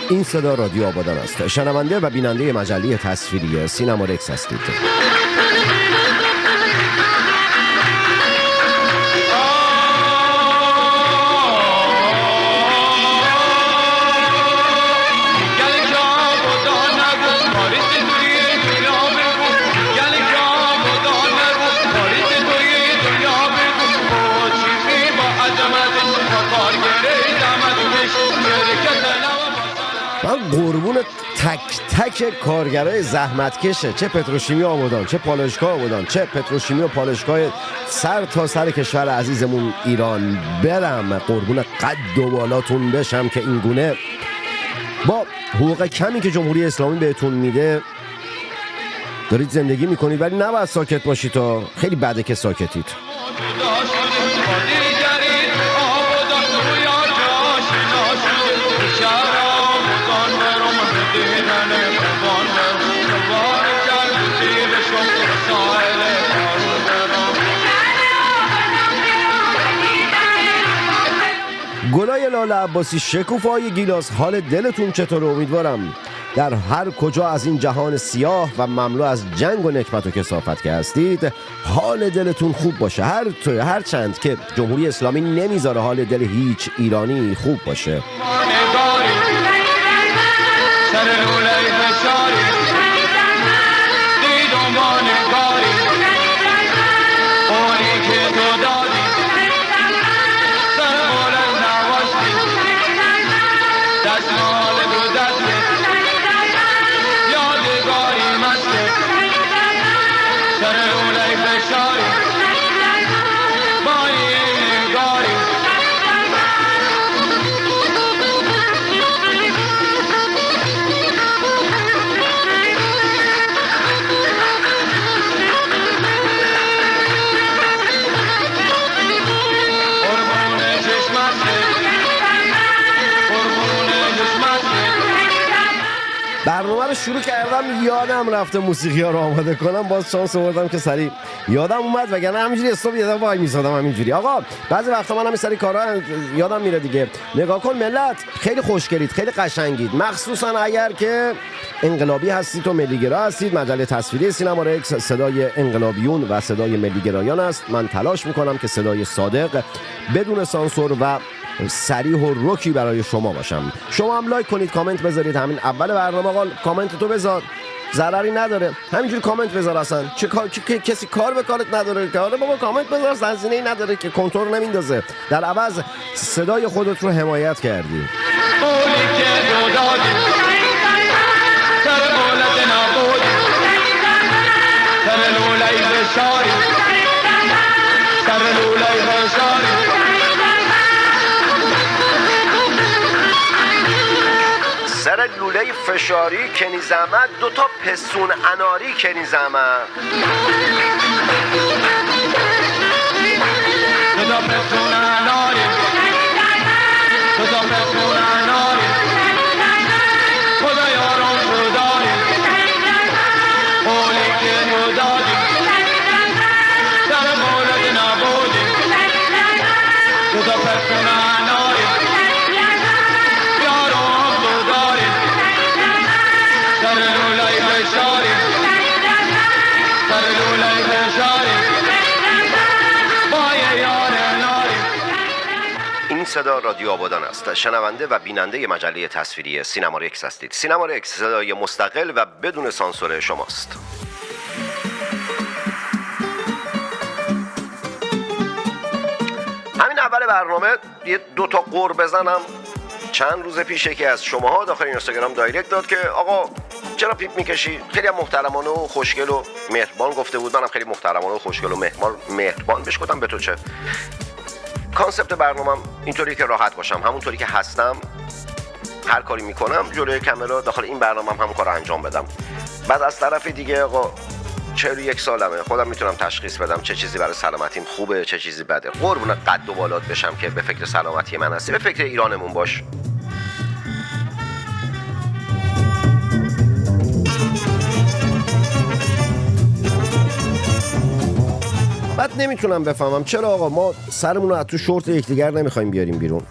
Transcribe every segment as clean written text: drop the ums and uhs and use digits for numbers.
این صدا رادیو آبادان است. شنونده و بیننده مجله تصویری سینمارکس هستید. من قربون تک تک کارگرای زحمتکشه، چه پتروشیمی آبادان، چه پالایشگاه آبادان، چه پتروشیمی و پالایشگاه سر تا سر کشور عزیزمون ایران برم، قربون قد و بالاتون بشم که این گونه با حقوق کمی که جمهوری اسلامی بهتون میده دارید زندگی میکنید، ولی نباید ساکت باشید. تا خیلی بده که ساکتید. گلای لاله عباسی، شکوفای گیلاس، حال دلتون چطوره؟ امیدوارم در هر کجا از این جهان سیاه و مملو از جنگ و نکبت و کثافت که هستید حال دلتون خوب باشه. هر چند که جمهوری اسلامی نمیذاره حال دل هیچ ایرانی خوب باشه. برنامه رو شروع کردم، یادم رفته موسیقی ها رو آماده کنم، باز شانس آوردم که سریع یادم اومد، وگرنه همینجوری استوب یادم وای میسادم همینجوری. آقا بعضی وقتا منم این سری کارا یادم میره دیگه. نگاه کن ملت، خیلی خوشگلید، خیلی قشنگید، مخصوصا اگر که انقلابی هستید و ملیگرا هستید. مجله تصویری سینمارکس صدای انقلابیون و صدای ملیگرایان است. من تلاش میکنم که صدای صادق بدون سانسور و صریح و رکی برای شما باشم. شما هم لایک کنید، کامنت بذارید. همین اول برنامه آقا کامنت تو بذار، ضرری نداره. همینجوری کامنت بذار، اصلا کسی کار به کارت نداره که آره بابا کامنت بذار، زنزینه‌ای نداره که کنترل نمیندازه. در عوض صدای خودت رو حمایت کردی. سر لوله فشاری کنی زحمت، دوتا پسون اناری کنی زحمت. دوتا پسون اناری، دوتا پسون اناری، خدا یارم تو داری، قولی که تو دادی، سر مولد نبودی. دوتا پسون اناری، این صدا رادیو آبادان است. شنونده و بیننده مجله تصویری سینمارکس هستید. سینمارکس صدای مستقل و بدون سانسور شماست. همین اول برنامه یه دوتا قور بزنم. چند روز پیش یکی از شماها داخل اینستاگرام دایرکت داد که آقا چرا پیپ میکشی؟ خیلی هم محترمانه و خوشگل و مهربان گفته بود. منم خیلی محترمانه و خوشگل و مهربان بهش گفتم به تو چه. کانسپت برنامه‌ام اینطوری که راحت باشم، همونطوری که هستم هر کاری میکنم جلوی کامرا داخل این برنامه هم کارو انجام بدم. بعد از طرف دیگه آقا 41 سالمه، خودم میتونم تشخیص بدم چه چیزی برای سلامتیم خوبه، چه چیزی بده. قربون قد و بالات بشم که به فکر سلامتی من هستی، به فکر ایرانمون باش. بعد نمیتونم بفهمم چرا آقا ما سرمون رو از تو شورت یکدیگر نمیخوایم بیاریم بیرون.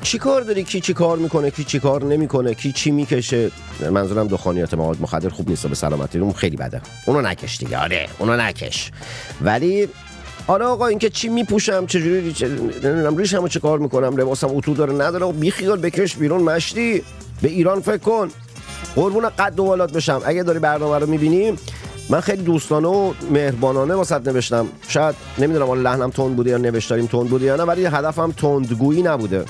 چی کار داری، کی چی کار میکنه، کی چی کار نمیکنه، کی چی میکشه. منظورم دخانیات مواد مخدر خوب نیست به سلامتی، اون خیلی بده، اونو نکش دیگه. آره اونو نکش. ولی آره آقا این که چی میپوشم، چجوری نمیدونم ریشمو چه کار میکنم، لباسم اتو داره نداره، بی خیال بکش بیرون مشتی. به ایران فکر کن، قربون قد و بالات بشم. اگه داری برنامه رو میبینی، من خیلی دوستانه و مهربانانه واسط نوشتم. شاید نمیدونم حالا لحنم تند بوده یا نوشتاریم تند بوده یا نه، ولی هدفم تندگویی نبوده.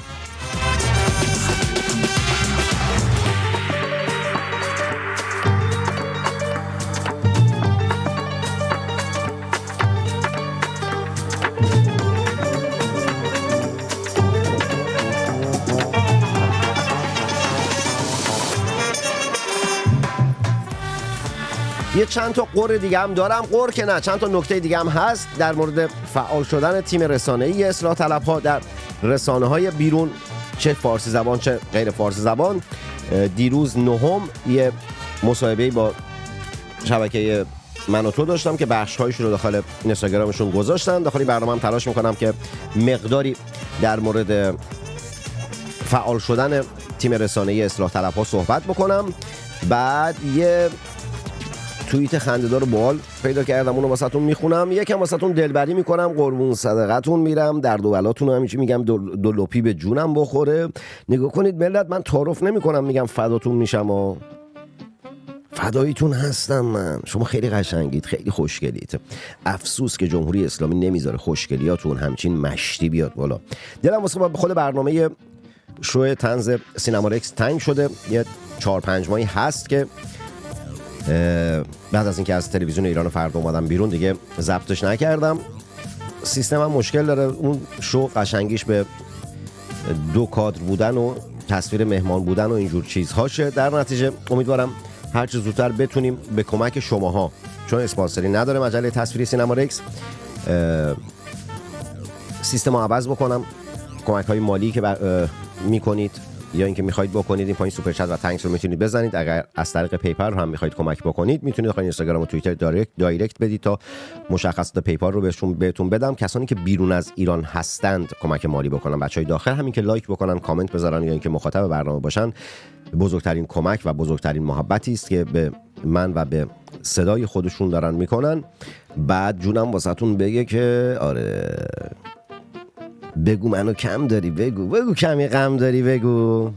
یه چند تا قور دیگه هم دارم، قور که نه، چند تا نکته دیگه هم هست در مورد فعال شدن تیم رسانه‌ای اصلاح طلب‌ها در رسانه‌های بیرون، چه فارسی زبان چه غیر فارسی زبان. دیروز نهم یه مصاحبه‌ای با شبکه من و تو داشتم که بخش‌هایش رو داخل اینستاگرامشون گذاشتن. داخل این برنامه هم تلاش می‌کنم که مقداری در مورد فعال شدن تیم رسانه‌ای اصلاح طلب‌ها صحبت بکنم. بعد یه توییت خنده‌دار بال پیدا کردم، اونو واسهتون میخونم، یکم واسهتون دلبری میکنم، قربون صدقتون میرم، درد و بلاتون رو همیشه میگم دو لپی به جونم بخوره. نگاه کنید ملت، من تعارف نمیکنم، میگم فداتون میشم و فداییتون هستم من. شما خیلی قشنگید، خیلی خوشگلید. افسوس که جمهوری اسلامی نمیذاره خوشگلیاتون همچین مشتی بیاد بالا. دلم واسه خود برنامه شو طنز سینما رکس تنگ شده. یه 4-5 ماهی هست که بعد از اینکه از تلویزیون ایران فردا اومدم بیرون دیگه ضبطش نکردم. سیستمم مشکل داره. اون شو قشنگیش به 2 کادر بودن و تصویر مهمان بودن و اینجور چیزهاشه. در نتیجه امیدوارم هر چه زودتر بتونیم به کمک شماها، چون اسپانسری نداره مجله تصویری سینما رکس، سیستم رو عوض بکنم. کمک های مالی که میکنید یا اینکه میخواید بکنید، این پایین سوپر چت و تانکس رو میتونید بزنید. اگر از طریق پیپر هم میخواید کمک بکنید، میتونید آخر اینستاگرام و توییتر دایرکت بدید تا مشخصات پیپر رو بهتون بدم. کسانی که بیرون از ایران هستند کمک مالی بکنن، بچهای داخل همین که لایک بکنن، کامنت بذارن یا اینکه مخاطب برنامه باشن، بزرگترین کمک و بزرگترین محبتی است که به من و به صدای خودشون دارن میکنن. بعد جونم واسهتون بگه که آره بگو منو کم داری، بگو کمی غم داری، بگو.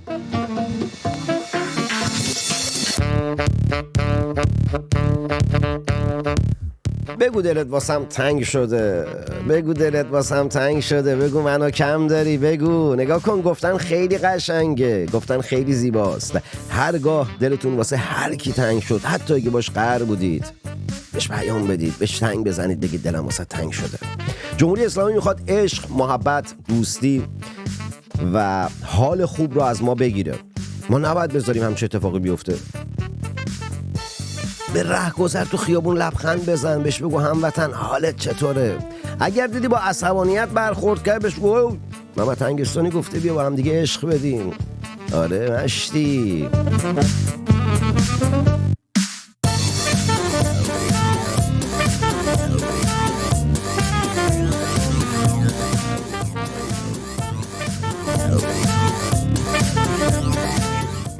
بگو دلت واسم تنگ شده، بگو دلت واسم تنگ شده، بگو منو کم داری، بگو. نگاه کن، گفتن خیلی قشنگه، گفتن خیلی زیباست. هرگاه دلتون واسه هر کی تنگ شد، حتی اگه باش قهر بودید، بهش پیام بدید، بهش تنگ بزنید، بگید دلم واسه تنگ شده. جمهوری اسلامی میخواد عشق، محبت، دوستی و حال خوب رو از ما بگیره. ما نباید بذاریم همچه اتفاقی بیفته. به رهگذر تو خیابون لبخند بزن، بهش بگو هموطن حالت چطوره. اگر دیدی با عصبانیت برخورد کرد، بهش بگو محمد تنگستانی گفته بیا با هم دیگه عشق بدیم. آره مشتی.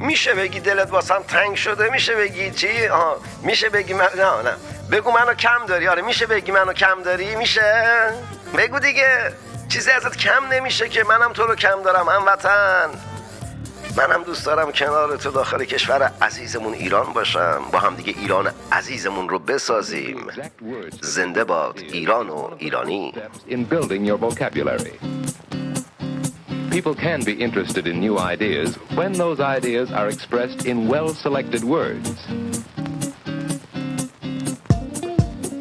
میشه بگی دلت واسم تنگ شده؟ میشه بگی چی؟ میشه بگی نه بگو منو کم داری. آره میشه بگی منو کم داری؟ میشه؟ بگو دیگه. چیزی ازت کم نمیشه که. منم تو رو کم دارم هموطن. منم دوست دارم کنار تو داخل کشور عزیزمون ایران باشم، با هم دیگه ایران عزیزمون رو بسازیم. زنده باد ایران و ایرانی. People can be interested in new ideas when those ideas are expressed in well-selected words.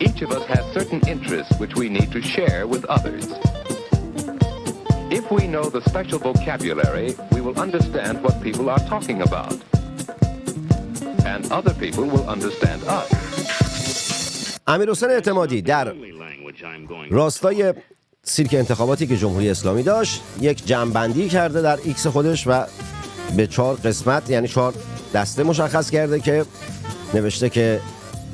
Each of us has certain interests which we need to share with others. If we know the special vocabulary, we will understand what people are talking about. And other people will understand us. امیرحسین اعتمادی در راستای سیرک انتخاباتی که جمهوری اسلامی داشت یک جمع‌بندی کرده در ایکس خودش و به 4 قسمت یعنی 4 دسته مشخص کرده که نوشته که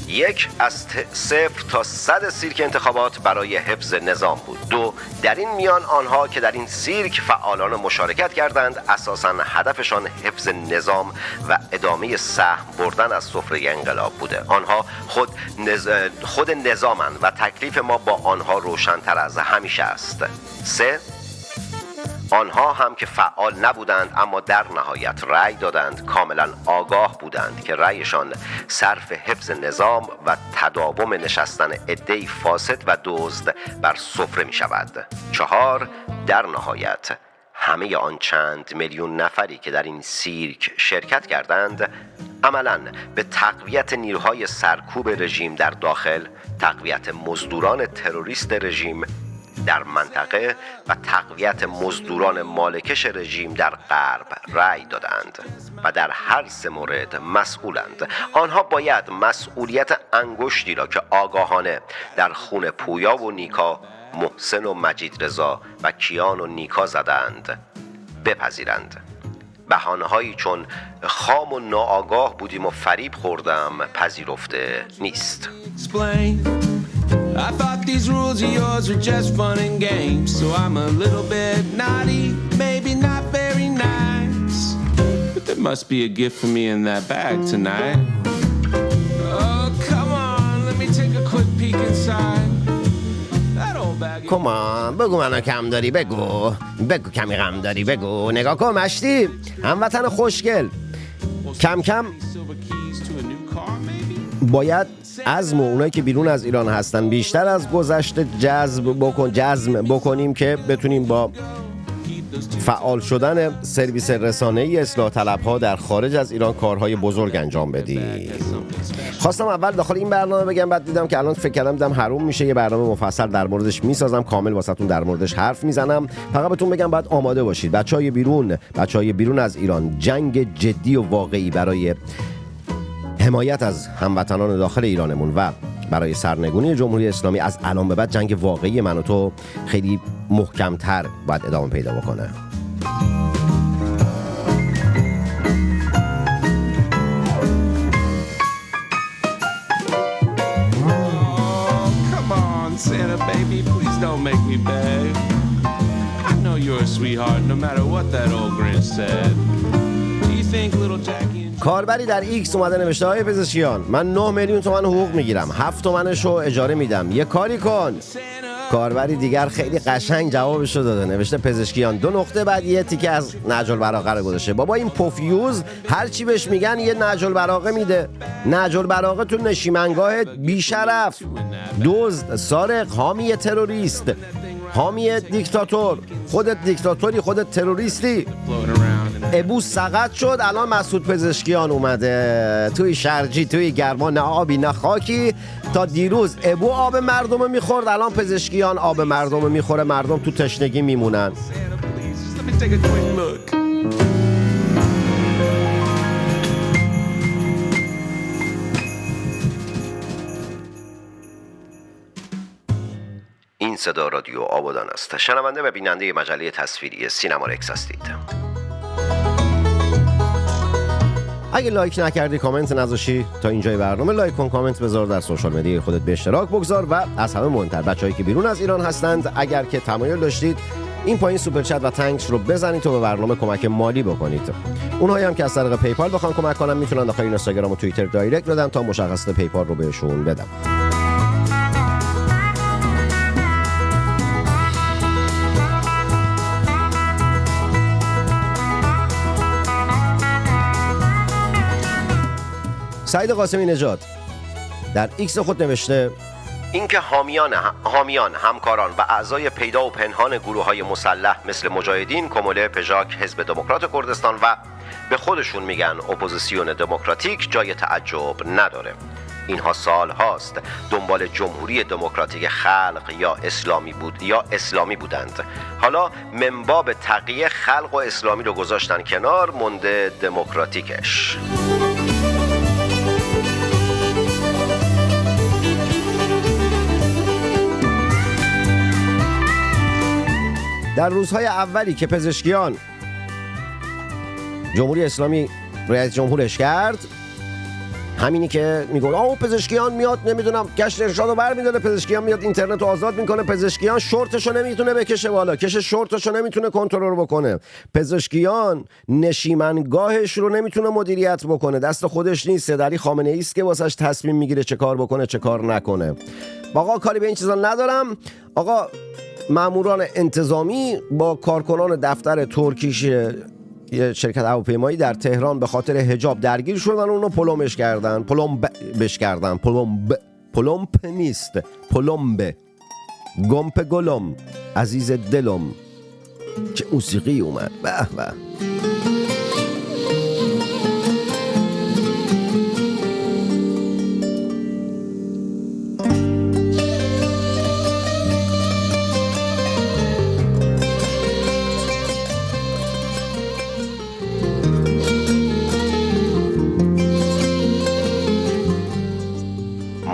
1 از 0 تا 100 سیرک انتخابات برای حفظ نظام بود. 2 در این میان آنها که در این سیرک فعالان مشارکت کردند اساساً هدفشان حفظ نظام و ادامه سهم بردن از سفره انقلاب بوده. آنها خود نظامند و تکلیف ما با آنها روشن‌تر از همیشه است. 3 آنها هم که فعال نبودند اما در نهایت رأی دادند، کاملا آگاه بودند که رأیشان صرف حفظ نظام و تداوم نشستن عده‌ای فاسد و دزد بر سفره می شود. 4 در نهایت همه آن چند میلیون نفری که در این سیرک شرکت کردند عملاً به تقویت نیروهای سرکوب رژیم در داخل، تقویت مزدوران تروریست رژیم در منطقه و تقویت مزدوران مالکش رژیم در غرب رأی دادند و در هر سه مورد مسئولند. آنها باید مسئولیت انگشتی را که آگاهانه در خون پویا و نیکا، محسن و مجید رضا و کیان و نیکا زدند بپذیرند. بهانه‌هایی چون خام و ناآگاه بودیم و فریب خوردم پذیرفته نیست. I thought these rules of yours were just fun and games, so I'm a little bit naughty, maybe not very nice, but there must be a gift for me in that bag tonight. Oh, come on, let me take a quick peek inside that old bag. کمان بگو منو کم داری، بگو کمی غم داری، بگو. نگاه کن مشتی، هموطن خوشگل، کم کم Silver keys to a new car, maybe? باید عزم و اونایی که بیرون از ایران هستن بیشتر از گذشته جزم بکنیم که بتونیم با فعال شدن سرویس رسانه‌ای اصلاح طلب‌ها در خارج از ایران کارهای بزرگ انجام بدیم. خواستم اول داخل این برنامه بگم، بعد دیدم که الان فکر کردم دیدم حروم میشه یه برنامه مفصل در موردش میسازم، کامل واسهتون در موردش حرف میزنم. فقط بهتون بگم باید آماده باشید. بچهای بیرون از ایران جنگ جدی و واقعی برای حمایت از هموطنان داخل ایرانمون و برای سرنگونی جمهوری اسلامی از الان به بعد جنگ واقعی من و تو خیلی محکمتر باید ادامه پیدا بکنه. Oh, come on, Santa baby, please don't make me beg. I know you're a sweetheart, no matter what that old Grinch said. Do you think little Jackie and کاربری در ایکس اومده نوشته های پزشکیان من 9 میلیون تومان حقوق میگیرم، 7 تومنشو اجاره میدم، یه کاری کن. کاربری دیگر خیلی قشنگ جوابشو داده، نوشته پزشکیان 2 نقطه بعد یه تیکه از نهج البلاغه رو گذاشته. بابا این پوفیوز هر چی بهش میگن یه نهج البلاغه میده. نهج البلاغه تو نشیمنگاه بیشرف، دزد، سارق، حامی تروریست، حامی دیکتاتور. خودت دیکتاتوری، خودت تروریستی. floating around and ابو سقط شد، الان مسعود پزشکیان اومده توی شرجی، توی گرما، نه آبی نه خاکی. تا دیروز ابو آب مردم میخورد، الان پزشکیان آب مردم میخوره، مردم تو تشنگی میمونن. Santa, please, just let me take a quick look. این صدا رادیو آبادان است. شنونده و بیننده مجله تصویری سینما رکس هستید. اگه لایک نکردی کامنت نذاشی تا اینجای برنامه لایک کن، کامنت بذار، در سوشال مدیا خودت به اشتراک بگذار و از همه مهمتر بچه‌هایی که بیرون از ایران هستند اگر که تمایل داشتید این پایین سوپر چت و تانکس رو بزنید تا به برنامه کمک مالی بکنید. اونهایی هم که از طریق پیپال بخوان کمک کنن میتونن داخل اینستاگرام و توییتر دایرکت بدن تا مشخصات پیپال رو بهشون بدم. سعید قاسمی نژاد در ایکس خود نوشته اینکه حامیان، همکاران و اعضای پیدا و پنهان گروه‌های مسلح مثل مجاهدین، کموله، پژاک، حزب دموکرات کردستان و به خودشون میگن اپوزیسیون دموکراتیک جای تعجب نداره. اینها سال هاست دنبال جمهوری دموکراتیک خلق یا اسلامی بودند. حالا منباب تقیه خلق و اسلامی رو گذاشتن کنار، مونده دموکراتیکش. در روزهای اولی که پزشکیان جمهوری اسلامی رئیس جمهورش کرد، همینی که میگن پزشکیان میاد نمیدونم گشت ارشادو برمی‌داره، پزشکیان میاد اینترنتو آزاد میکنه، پزشکیان شورتشو نمیتونه بکشه بالا، کش شورتشو نمیتونه کنترل بکنه، پزشکیان نشیمنگاهش رو نمیتونه مدیریت بکنه، دست خودش نیست، علی خامنه‌ای است که واسش تصمیم میگیره چه کار بکنه چه کار نکنه. آقا کاری به این چیزا ندارم. آقا ماموران انتظامی با کارکنان دفتر ترکیش یه شرکت هواپیمایی در تهران به خاطر حجاب درگیر شدن، اونو پلمبش کردن. پلمپ نیست، پلمبه. گمپ گلم عزیز دلم. چه موسیقی اومد، به به.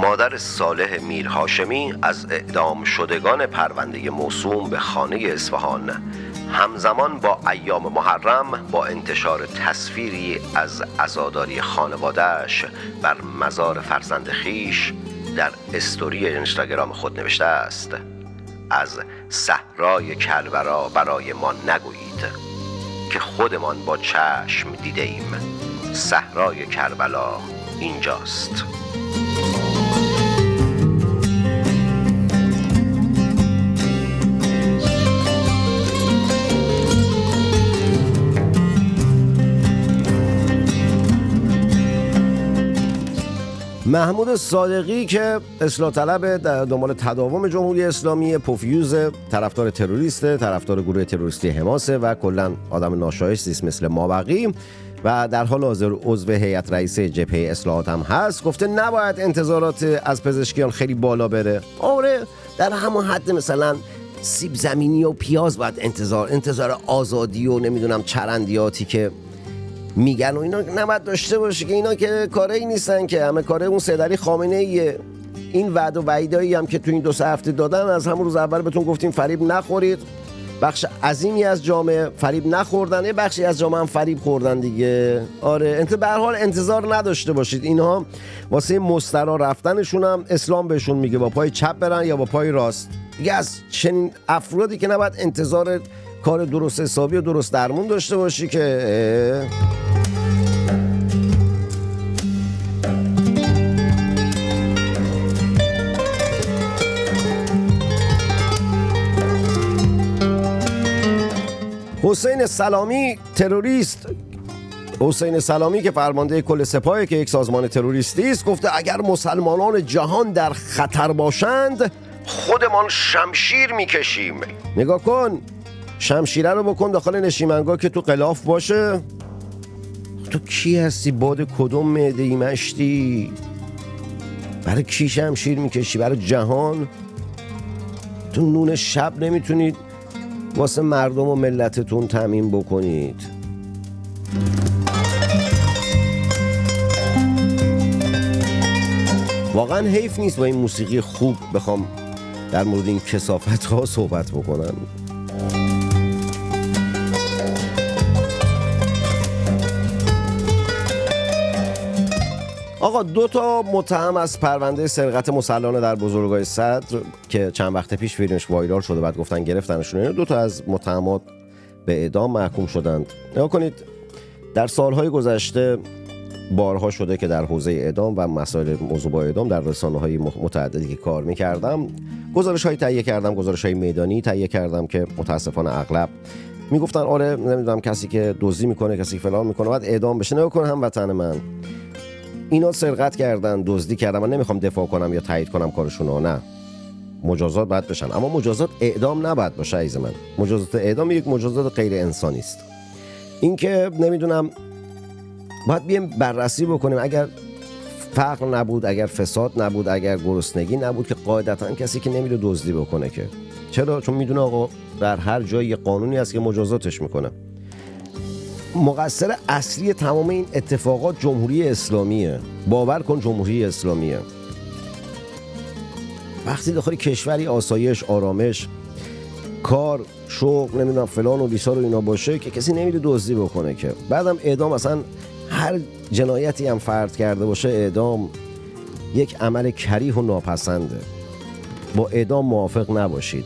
مادر صالح میرهاشمی از اعدام شدگان پرونده موسوم به خانه اصفهان همزمان با ایام محرم با انتشار تصویری از عزاداری خانواده‌اش بر مزار فرزند خیش در استوری اینستاگرام خود نوشته است: از صحرای کربلا برای ما نگویید که خودمان با چشم دیده ایم. صحرای کربلا اینجاست. محمود صادقی که اصلاح طلب در دنبال تداوم جمهوری اسلامی، پوفیوز، طرفدار تروریسته، طرفدار گروه تروریستی حماسه و کلا آدم ناشایستی است مثل مابقی و در حال حاضر عضو هیئت رئیسه جبهه اصلاحات هم هست، گفته نباید انتظارات از پزشکیان خیلی بالا بره. آره در همون حد مثلا سیب زمینی و پیاز باید انتظار آزادی و نمیدونم چرندیاتی که میگن و اینا نباید داشته باشه، که اینا که کاری نیستن، که همه کاره اون سیدعلی خامنه‌ایه. این وعد و وعیدایی هم که تو این 2 هفته دادن، از همون روز اول بهتون گفتیم فریب نخورید. بخش عظیمی از جامعه فریب نخوردن، یه بخشی از جامعه هم فریب خوردن دیگه. آره به هر حال انتظار نداشته باشید اینها واسه مسترا رفتنشون هم اسلام بهشون میگه با پای چپ برن یا با پای راست. دیگه از چنین افرادی که نباید انتظار کار درست حسابی و درست درمون داشته باشی که حسین سلامی تروریست، حسین سلامی که فرمانده کل سپاه که یک سازمان تروریستی است، گفته اگر مسلمانان جهان در خطر باشند خودمان شمشیر میکشیم. نگاه کن، شمشیره رو بکن داخل نشیمنگاه که تو غلاف باشه. تو کی هستی؟ باد کدوم معده‌ای مشتی؟ برای کی شمشیر میکشی؟ برای جهان؟ تو نون شب نمیتونید واسه مردم و ملتتون تامین بکنید؟ واقعا حیف نیست با این موسیقی خوب بخوام در مورد این کثافت ها صحبت بکنم. آقا 2 متهم از پرونده سرقت مسلحانه در بزرگای صدر که چند وقت پیش فیلمش وایرال شده بعد گفتن گرفتنشون، 2 از متهمات به اعدام محکوم شدند. نگاه کنید، در سالهای گذشته بارها شده که در حوزه اعدام و مسائل موضوع با اعدام در رسانه‌های متعددی که کار می‌کردم گزارش‌های تهیه کردم، گزارش‌های میدانی تهیه کردم که متاسفانه اغلب میگفتن آره نمیدونم کسی که دزدی میکنه، کسی فلان میکنه باید اعدام بشه. نگاه کن هموطن من، اینا سرقت کردن، دزدی کردن. من نمیخوام دفاع کنم یا تایید کنم کارشون، نه، مجازات باید بشن، اما مجازات اعدام نباید باشه عزیز من. مجازات اعدام یک مجازات غیر انسانی است. این که نمیدونم باید بیایم بررسی بکنیم، اگر فقر نبود، اگر فساد نبود، اگر گرسنگی نبود که قاعدتاً کسی که نمیره دزدی بکنه که. چرا؟ چون میدونه آقا در هر جای یه قانونی هست که مجازاتش میکنه. مقصر اصلی تمام این اتفاقات جمهوری اسلامیه. باور کن جمهوری اسلامیه. وقتی داخل کشوری آسایش، آرامش، کار، شغل، نمیدونم فلان و بیسار و اینا باشه که کسی نمیره دزدی بکنه که. بعدم اعدام اصلا هر جنایتی هم فرد کرده باشه اعدام یک عمل کریه و ناپسنده. با اعدام موافق نباشید.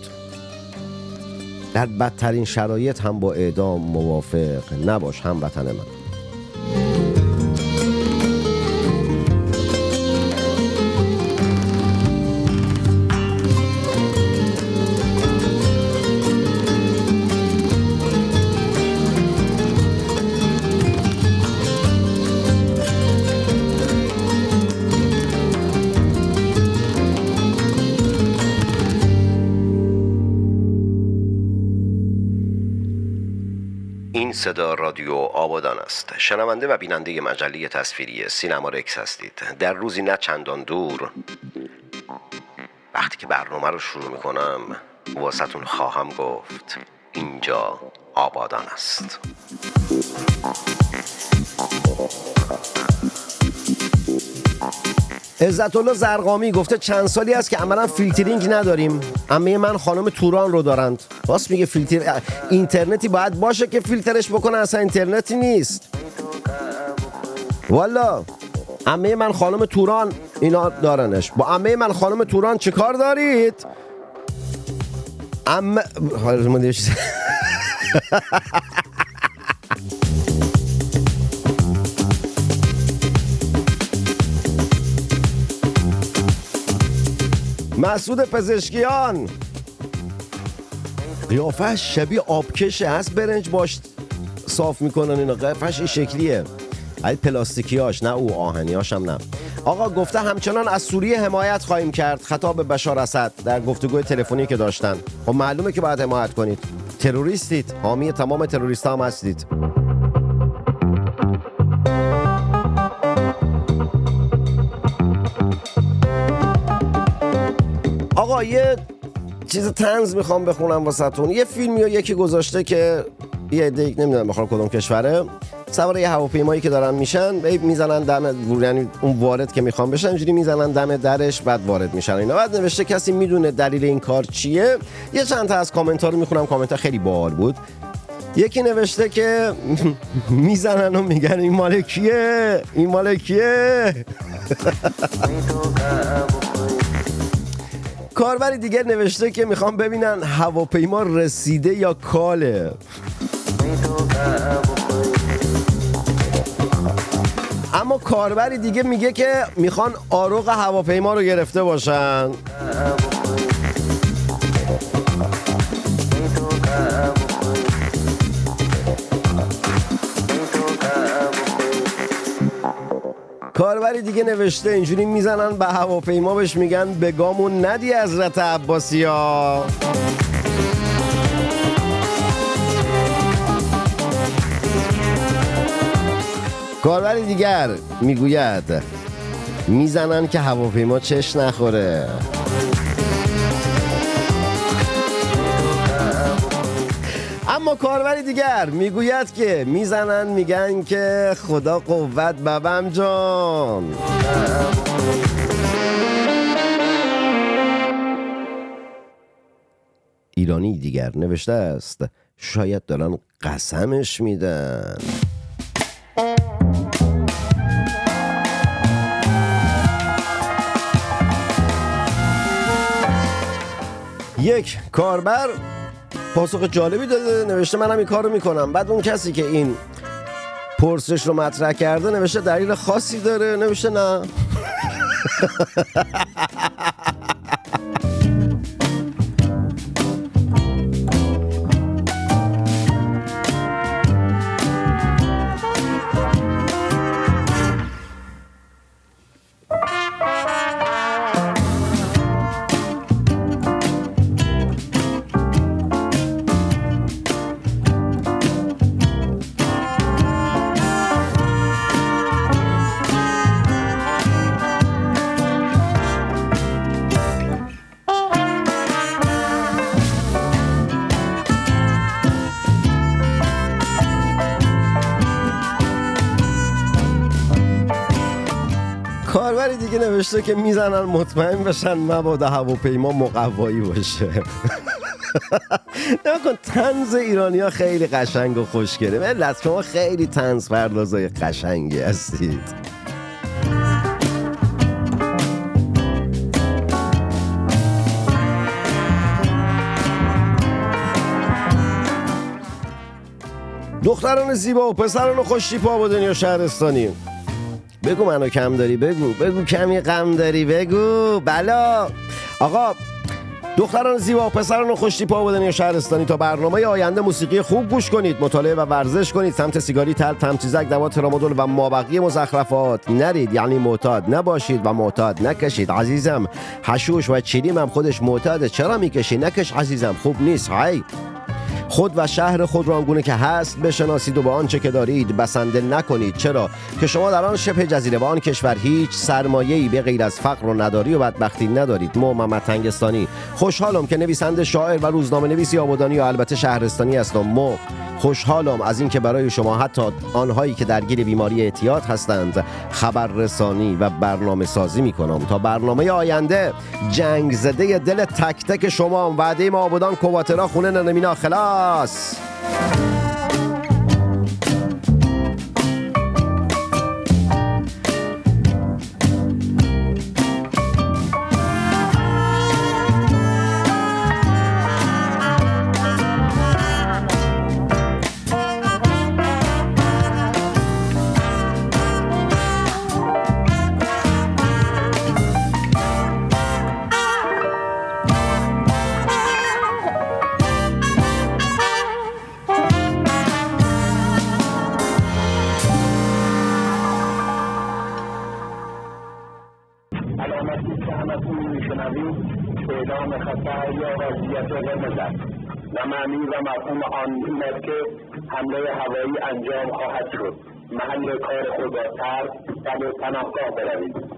در بدترین شرایط هم با اعدام موافق نباش هموطن من. این صدا رادیو آبادان است. شنونده و بیننده مجله تصویری سینما رکس هستید. در روزی نه چندان دور وقتی که برنامه رو شروع میکنم واسهتون خواهم گفت اینجا آبادان است. عزت الله زرقامی گفته چند سالی است که عملا فیلترینگ نداریم. عمه من خانم توران رو دارند. راست میگه، فیلتر اینترنتی باید باشه که فیلترش بکنه، اصلا اینترنتی نیست. والا عمه من خانم توران اینا دارنش. با عمه من خانم توران چه کار دارید؟ عمه مسعود پزشکیان قیافش شبیه آبکشه، هست برنج باش صاف میکنن اینا، قیافش این شکلیه. این پلاستیکیاش نه، او آهنیاش هم نه. آقا گفته همچنان از سوریه حمایت خواهیم کرد، خطاب به بشار اسد در گفتگوی تلفنی که داشتن. خب معلومه که باید حمایت کنید، تروریستید، حامی تمام تروریست هم هستید. آقا یه چیز طنز میخوام بخونم واسهتون. یه فیلمی رو یکی گذاشته که یه عده نمیدونم بخوام کدوم کشوره، سوار یه هواپیمایی که دارن میشن، میزنن دم، یعنی اون وارد که میخوام بشن اینجوری میزنن دم درش، بعد وارد میشن اینا. بعد نوشته کسی میدونه دلیل این کار چیه؟ یه چند تا از کامنت ها رو میخونم، کامنت ها خیلی باحال بود. یکی نوشته که میزنن و میگن این مال کیه؟ این مال کیه؟ کاربری دیگه نوشته که میخوام ببینن هواپیما رسیده یا کاله. اما کاربری دیگه میگه که میخوان آروغ هواپیما رو گرفته باشن. کاربری دیگه نوشته اینجوری میزنن به هواپیما بهش میگن بگامون ندی حضرت عباسی ها. کاربری دیگر میگوید میزنن که هواپیما چش نخوره. اما کاربری دیگر میگوید که میزنن میگن که خدا قوت بابم جان. ایرانی دیگر نوشته است شاید دارن قسمش میدن. یک کاربر پاسخ جالبی داده، نوشته منم این کارو میکنم. بعد اون کسی که این پرسش رو مطرح کرده نوشته دلیل خاصی داره؟ نوشته نه. کاربری دیگه نوشته که میزنن مطمئن بشن مبادا هواپیما مقوایی باشه. نکن طنز ایرانی‌ها خیلی قشنگ و خوشگله. ملت شما خیلی طنز پردازای قشنگی هستید. دختران زیبا و پسران خوشتیپ آبادانی و شهرستانی، بگو منو کم داری، بگو کمی غم داری، بگو بلا. آقا دختران زیبا و پسران خوشتیپ آبادانی و شهرستانی، تا برنامه آینده موسیقی خوب گوش کنید، مطالعه و ورزش کنید، سمت سیگاری، تل، تمچیزک، دوا ترامادول و مابقی مزخرفات نرید. یعنی معتاد نباشید و معتاد نکشید عزیزم. حشوش و چیلیم هم خودش معتاده، چرا میکشی؟ نکش عزیزم، خوب نیست. هی خود و شهر خود را آنگونه که هست بشناسید و با آنچه که دارید بسنده نکنید. چرا که شما در آن شبه جزیره و آن کشور هیچ سرمایه‌ای به غیر از فقر و نداری و بدبختی ندارید. محمد تنگستانی. خوشحالم که نویسنده، شاعر و روزنامه نویسی آبادانی و البته شهرستانی هستم. خوشحالم از اینکه برای شما، حتی آنهایی که درگیر بیماری اعتیاد هستند، خبررسانی و برنامه سازی میکنم. تا برنامه آینده، جنگ زده دل تک تک شما. وعده ما آبادان کواترا خونه ننمینا خلاص. علامتی که همتون میشنوید اعلام خطر یا وضعیت قرمز است و معنی و مفهوم آن این است که حمله هوایی انجام خواهد شد. محل کار خود را ترک و به پناهگاه بروید.